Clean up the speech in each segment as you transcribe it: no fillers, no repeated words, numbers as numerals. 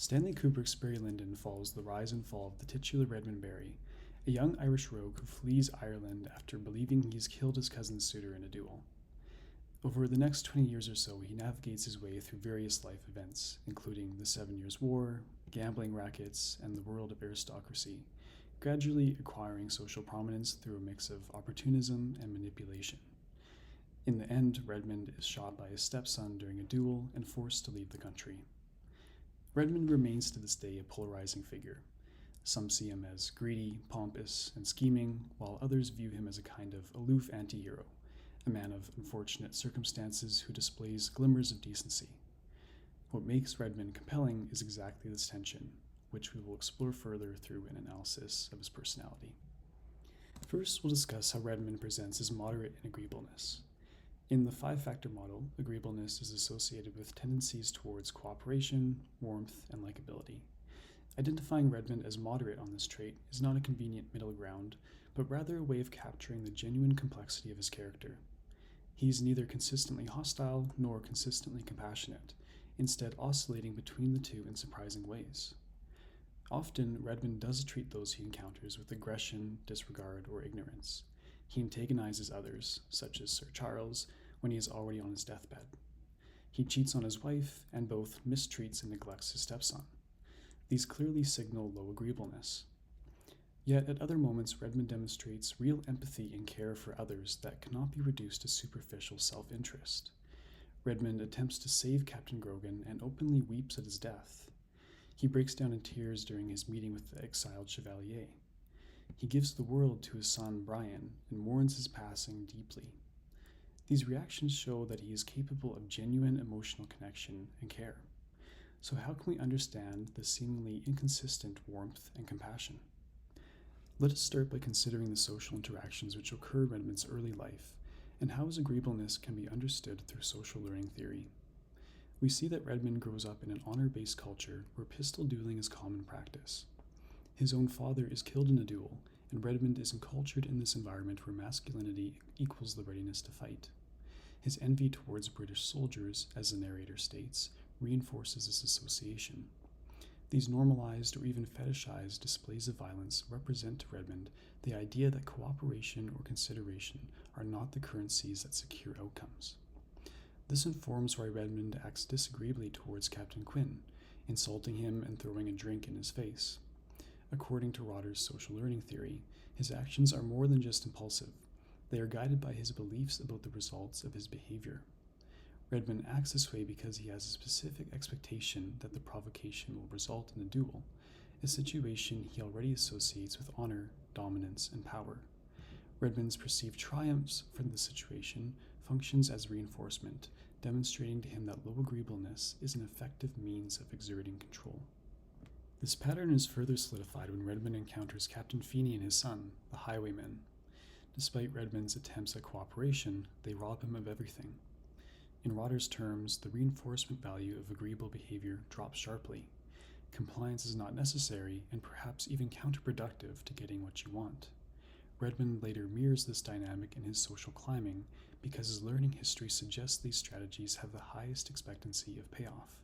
Stanley Kubrick's Barry Lyndon follows the rise and fall of the titular Redmond Barry, a young Irish rogue who flees Ireland after believing he's killed his cousin's suitor in a duel. Over the next 20 years or so, he navigates his way through various life events, including the 7 Years' War, gambling rackets, and the world of aristocracy, gradually acquiring social prominence through a mix of opportunism and manipulation. In the end, Redmond is shot by his stepson during a duel and forced to leave the country. Redmond remains to this day a polarizing figure. Some see him as greedy, pompous, and scheming, while others view him as a kind of aloof anti-hero, a man of unfortunate circumstances who displays glimmers of decency. What makes Redmond compelling is exactly this tension, which we will explore further through an analysis of his personality. First, we'll discuss how Redmond presents his moderate in agreeableness. In the five-factor model, agreeableness is associated with tendencies towards cooperation, warmth, and likability. Identifying Redmond as moderate on this trait is not a convenient middle ground, but rather a way of capturing the genuine complexity of his character. He is neither consistently hostile nor consistently compassionate, instead oscillating between the two in surprising ways. Often, Redmond does treat those he encounters with aggression, disregard, or ignorance. He antagonizes others, such as Sir Charles, when he is already on his deathbed. He cheats on his wife and both mistreats and neglects his stepson. These clearly signal low agreeableness. Yet at other moments, Redmond demonstrates real empathy and care for others that cannot be reduced to superficial self-interest. Redmond attempts to save Captain Grogan and openly weeps at his death. He breaks down in tears during his meeting with the exiled Chevalier. He gives the world to his son Brian and mourns his passing deeply. These reactions show that he is capable of genuine emotional connection and care. So how can we understand the seemingly inconsistent warmth and compassion? Let us start by considering the social interactions which occur in Redmond's early life and how his agreeableness can be understood through social learning theory. We see that Redmond grows up in an honor-based culture where pistol dueling is common practice. His own father is killed in a duel, and Redmond is encultured in this environment where masculinity equals the readiness to fight. His envy towards British soldiers, as the narrator states, reinforces this association. These normalized or even fetishized displays of violence represent to Redmond the idea that cooperation or consideration are not the currencies that secure outcomes. This informs why Redmond acts disagreeably towards Captain Quinn, insulting him and throwing a drink in his face. According to Rotter's social learning theory, his actions are more than just impulsive. They are guided by his beliefs about the results of his behavior. Redmond acts this way because he has a specific expectation that the provocation will result in a duel, a situation he already associates with honor, dominance, and power. Redmond's perceived triumphs from the situation functions as reinforcement, demonstrating to him that low agreeableness is an effective means of exerting control. This pattern is further solidified when Redmond encounters Captain Feeney and his son, the highwaymen. Despite Redmond's attempts at cooperation, they rob him of everything. In Rotter's terms, the reinforcement value of agreeable behavior drops sharply. Compliance is not necessary and perhaps even counterproductive to getting what you want. Redmond later mirrors this dynamic in his social climbing because his learning history suggests these strategies have the highest expectancy of payoff.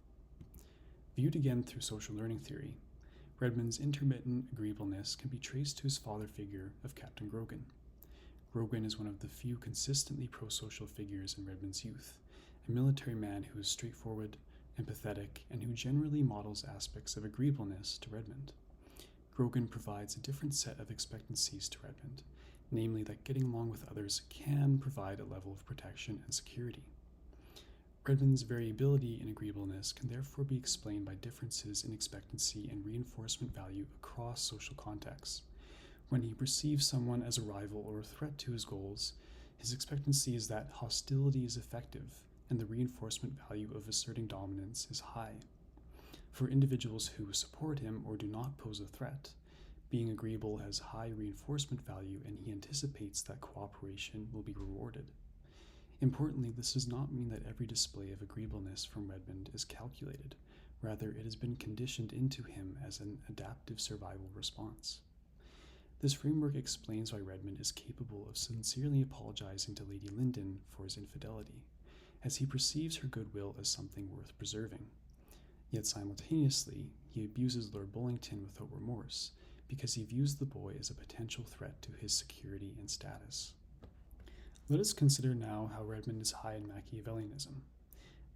Viewed again through social learning theory, Redmond's intermittent agreeableness can be traced to his father figure of Captain Grogan. Grogan is one of the few consistently pro-social figures in Redmond's youth, a military man who is straightforward, empathetic, and who generally models aspects of agreeableness to Redmond. Grogan provides a different set of expectancies to Redmond, namely that getting along with others can provide a level of protection and security. Redmond's variability in agreeableness can therefore be explained by differences in expectancy and reinforcement value across social contexts. When he perceives someone as a rival or a threat to his goals, his expectancy is that hostility is effective and the reinforcement value of asserting dominance is high. For individuals who support him or do not pose a threat, being agreeable has high reinforcement value and he anticipates that cooperation will be rewarded. Importantly, this does not mean that every display of agreeableness from Redmond is calculated. Rather, it has been conditioned into him as an adaptive survival response. This framework explains why Redmond is capable of sincerely apologizing to Lady Lyndon for his infidelity, as he perceives her goodwill as something worth preserving. Yet simultaneously, he abuses Lord Bullington without remorse because he views the boy as a potential threat to his security and status. Let us consider now how Redmond is high in Machiavellianism.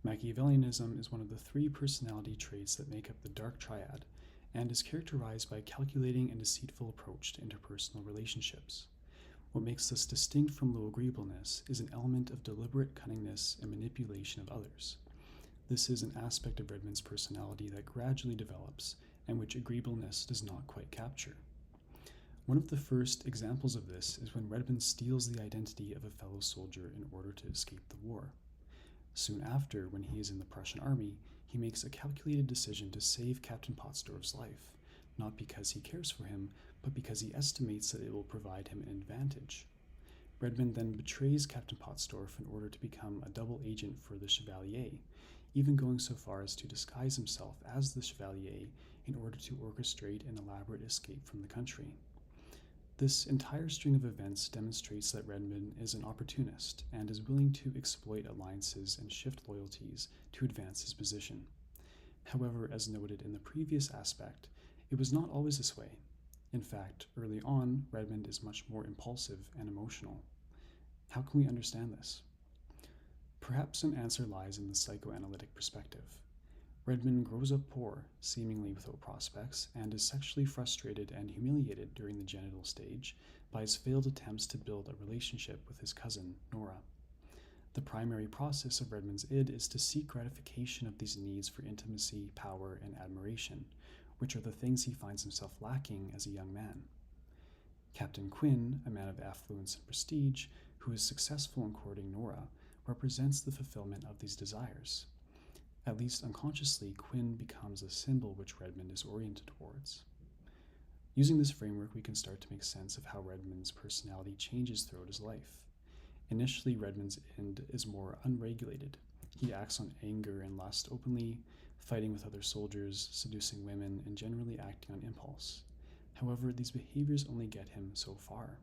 Machiavellianism is one of the three personality traits that make up the dark triad and is characterized by a calculating and deceitful approach to interpersonal relationships. What makes this distinct from low agreeableness is an element of deliberate cunningness and manipulation of others. This is an aspect of Redmond's personality that gradually develops and which agreeableness does not quite capture. One of the first examples of this is when Redmond steals the identity of a fellow soldier in order to escape the war. Soon after, when he is in the Prussian army, he makes a calculated decision to save Captain Pottsdorf's life, not because he cares for him, but because he estimates that it will provide him an advantage. Redmond then betrays Captain Pottsdorf in order to become a double agent for the Chevalier, even going so far as to disguise himself as the Chevalier in order to orchestrate an elaborate escape from the country. This entire string of events demonstrates that Redmond is an opportunist and is willing to exploit alliances and shift loyalties to advance his position. However, as noted in the previous aspect, it was not always this way. In fact, early on, Redmond is much more impulsive and emotional. How can we understand this? Perhaps an answer lies in the psychoanalytic perspective. Redmond grows up poor, seemingly without prospects, and is sexually frustrated and humiliated during the genital stage by his failed attempts to build a relationship with his cousin, Nora. The primary process of Redmond's id is to seek gratification of these needs for intimacy, power, and admiration, which are the things he finds himself lacking as a young man. Captain Quinn, a man of affluence and prestige, who is successful in courting Nora, represents the fulfillment of these desires. At least unconsciously, Quinn becomes a symbol which Redmond is oriented towards. Using this framework, we can start to make sense of how Redmond's personality changes throughout his life. Initially, Redmond's id is more unregulated. He acts on anger and lust openly, fighting with other soldiers, seducing women, and generally acting on impulse. However, these behaviors only get him so far.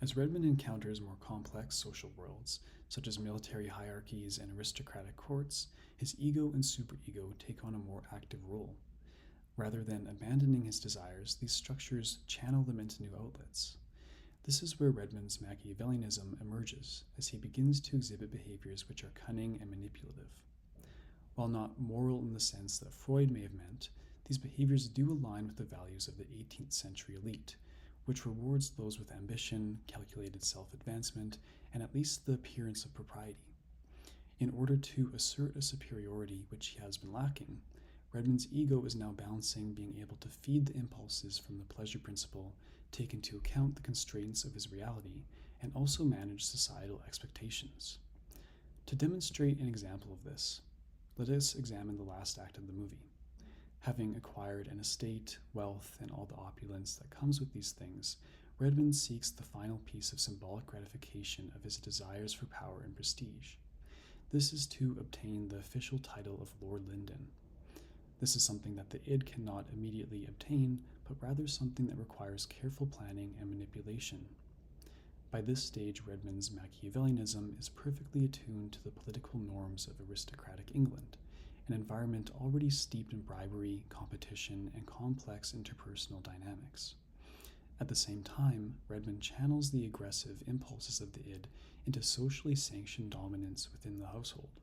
As Redmond encounters more complex social worlds, such as military hierarchies and aristocratic courts, his ego and superego take on a more active role. Rather than abandoning his desires, these structures channel them into new outlets. This is where Redmond's Machiavellianism emerges, as he begins to exhibit behaviors which are cunning and manipulative. While not moral in the sense that Freud may have meant, these behaviors do align with the values of the 18th century elite, which rewards those with ambition, calculated self-advancement, and at least the appearance of propriety. In order to assert a superiority which he has been lacking, Redmond's ego is now balancing being able to feed the impulses from the pleasure principle, take into account the constraints of his reality, and also manage societal expectations. To demonstrate an example of this, let us examine the last act of the movie. Having acquired an estate, wealth, and all the opulence that comes with these things, Redmond seeks the final piece of symbolic gratification of his desires for power and prestige. This is to obtain the official title of Lord Lyndon. This is something that the id cannot immediately obtain, but rather something that requires careful planning and manipulation. By this stage, Redmond's Machiavellianism is perfectly attuned to the political norms of aristocratic England, an environment already steeped in bribery, competition, and complex interpersonal dynamics. At the same time, Redmond channels the aggressive impulses of the id into socially sanctioned dominance within the household.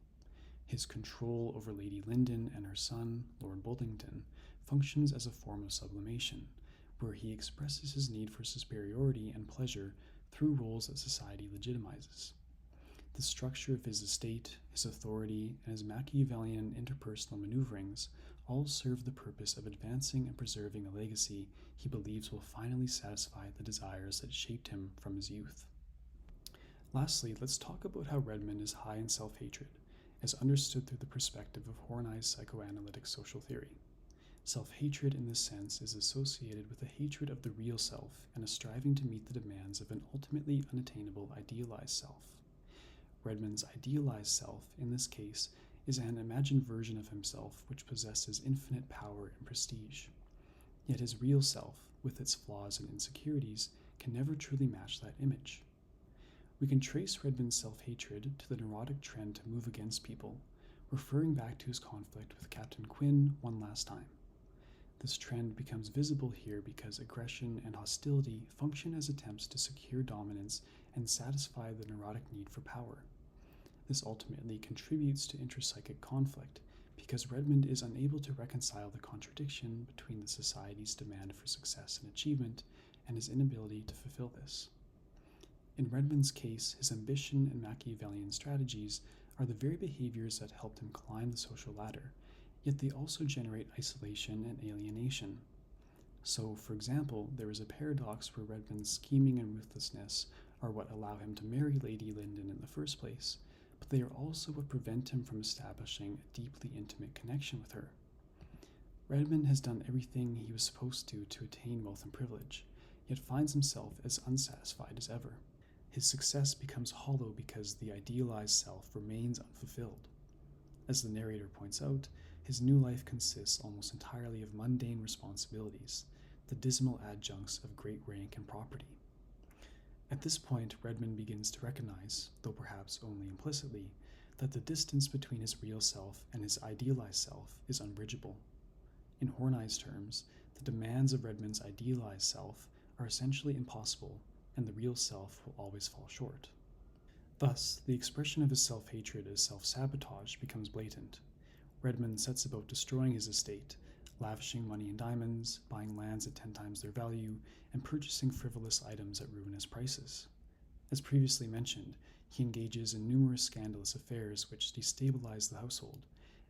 His control over Lady Lyndon and her son, Lord Bullington, functions as a form of sublimation, where he expresses his need for superiority and pleasure through roles that society legitimizes. The structure of his estate, his authority, and his Machiavellian interpersonal maneuverings all serve the purpose of advancing and preserving a legacy he believes will finally satisfy the desires that shaped him from his youth. Lastly, let's talk about how Redmond is high in self-hatred, as understood through the perspective of Horney's psychoanalytic social theory. Self-hatred in this sense is associated with a hatred of the real self and a striving to meet the demands of an ultimately unattainable idealized self. Redmond's idealized self, in this case, is an imagined version of himself which possesses infinite power and prestige. Yet his real self, with its flaws and insecurities, can never truly match that image. We can trace Redmond's self-hatred to the neurotic trend to move against people, referring back to his conflict with Captain Quinn one last time. This trend becomes visible here because aggression and hostility function as attempts to secure dominance and satisfy the neurotic need for power. This ultimately contributes to intrapsychic conflict because Redmond is unable to reconcile the contradiction between the society's demand for success and achievement and his inability to fulfill this. In Redmond's case, his ambition and Machiavellian strategies are the very behaviors that helped him climb the social ladder, yet they also generate isolation and alienation. So, for example, there is a paradox where Redmond's scheming and ruthlessness are what allow him to marry Lady Lyndon in the first place, but they are also what prevent him from establishing a deeply intimate connection with her. Redmond has done everything he was supposed to attain wealth and privilege, yet finds himself as unsatisfied as ever. His success becomes hollow because the idealized self remains unfulfilled. As the narrator points out, his new life consists almost entirely of mundane responsibilities, the dismal adjuncts of great rank and property. At this point, Redmond begins to recognize, though perhaps only implicitly, that the distance between his real self and his idealized self is unbridgeable. In Horney's terms, the demands of Redmond's idealized self are essentially impossible, and the real self will always fall short. Thus, the expression of his self-hatred as self-sabotage becomes blatant. Redmond sets about destroying his estate, lavishing money and diamonds, buying lands at 10 times their value, and purchasing frivolous items at ruinous prices. As previously mentioned, he engages in numerous scandalous affairs which destabilize the household,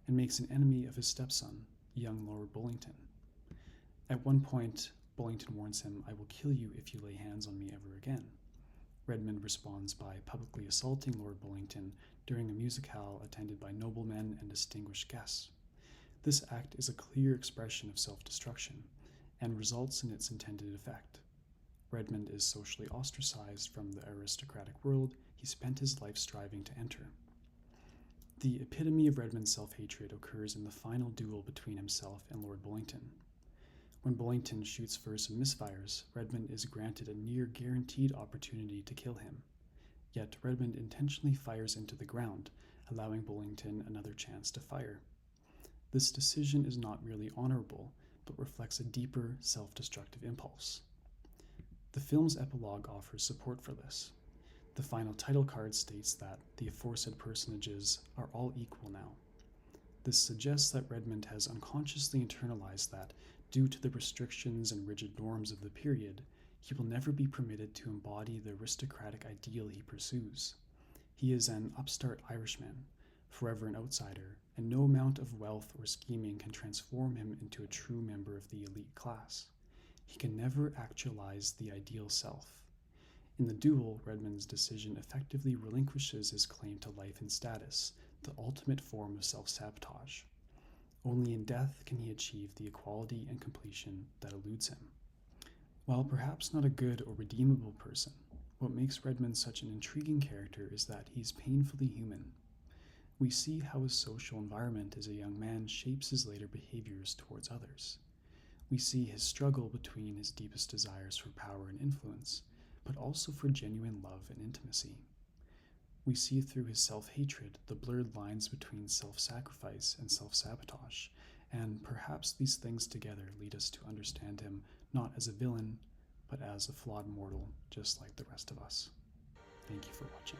and makes an enemy of his stepson, young Lord Bullington. At one point, Bullington warns him, "I will kill you if you lay hands on me ever again." Redmond responds by publicly assaulting Lord Bullington during a musicale attended by noblemen and distinguished guests. This act is a clear expression of self-destruction, and results in its intended effect. Redmond is socially ostracized from the aristocratic world he spent his life striving to enter. The epitome of Redmond's self-hatred occurs in the final duel between himself and Lord Bullington. When Bullington shoots first and misfires, Redmond is granted a near-guaranteed opportunity to kill him. Yet Redmond intentionally fires into the ground, allowing Bullington another chance to fire. This decision is not really honorable, but reflects a deeper, self-destructive impulse. The film's epilogue offers support for this. The final title card states that the aforesaid personages are all equal now. This suggests that Redmond has unconsciously internalized that, due to the restrictions and rigid norms of the period, he will never be permitted to embody the aristocratic ideal he pursues. He is an upstart Irishman, forever an outsider, and no amount of wealth or scheming can transform him into a true member of the elite class. He can never actualize the ideal self. In the duel, Redmond's decision effectively relinquishes his claim to life and status, the ultimate form of self-sabotage. Only in death can he achieve the equality and completion that eludes him. While perhaps not a good or redeemable person, what makes Redmond such an intriguing character is that he's painfully human. We see how his social environment as a young man shapes his later behaviors towards others. We see his struggle between his deepest desires for power and influence, but also for genuine love and intimacy. We see through his self-hatred the blurred lines between self-sacrifice and self-sabotage, and perhaps these things together lead us to understand him not as a villain, but as a flawed mortal just like the rest of us. Thank you for watching.